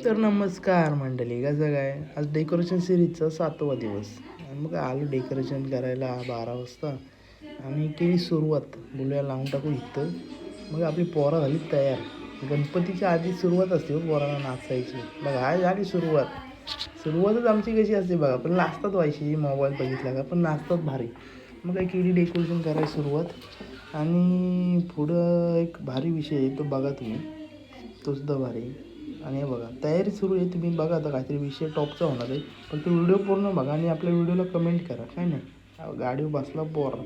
तर नमस्कार मंडळी, कसं काय? आज डेकोरेशन सिरीजचा 7वा दिवस आणि मग आलो डेकोरेशन करायला 12 वाजता आणि केली सुरुवात. बोलूया लावून टाकू इथं. मग आपली पोरं झाली तयार. गणपतीच्या आधी सुरुवात असते हो पोरांना नाचायची. बघा हा झाली सुरुवातच आमची कशी असते बघा. पण नाचतात व्हायची मोबाईल बघितला का, पण नाचतात भारी. मग काय केली डेकोरेशन करायला सुरुवात आणि पुढं एक भारी विषय आहे तो बघा तुम्ही, तो सुद्धा भारी. आणि हे बघा तयारी सुरू आहे, तुम्ही बघा आता काहीतरी विषय टॉपचा होणार आहे. पण तो व्हिडिओ पूर्ण बघा आणि आपल्या व्हिडिओला कमेंट करा. काय नाही गाडीवर बसला पोरा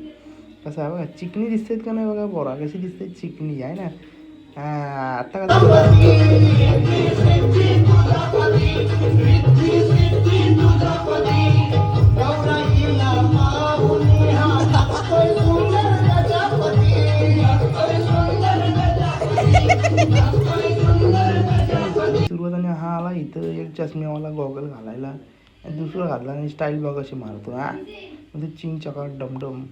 कसं आहे बघा, चिकनी दिसतात का नाही बघा, पोरा कशी दिसते चिकनी आहे ना. आता कसं सुरुवात आणि हा आला इथं एक चष्म्यावाला गॉगल घालायला आणि दुसरा घातला आणि स्टाईल बघ अशी मारतो म्हणजे चिंग चका डमडम.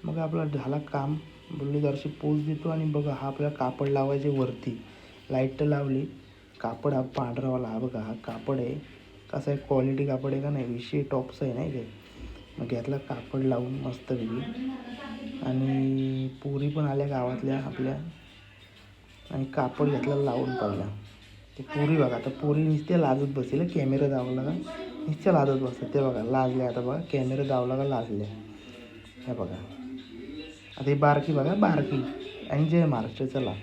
मग आपला झाला काम, बोलली जराशी पोज देतो आणि बघा हा आपल्याला कापड लावायचे वरती. लाईट लावली, कापड हा पांढरावाला हा बघा, हा कापड आहे कसं आहे क्वालिटी कापड आहे का नाही, विषय टॉपचा आहे नाही काय. मग घेतला कापड लावून मस्त वेगळी आणि पोरी पण आल्या गावातल्या आपल्या आणि कापड घेतला लावून पडला. ते पोरी बघा आता पोरी नुसत्या लाजत बसेल, कॅमेरा दावला का नुसत्या लाजत बसतात ते बघा, लाजल्या आता बघा कॅमेरा दावला का लाजल्या. हे बघा आता ही बारकी बघा बारकी. एन्जॉय महाराष्ट्र चला.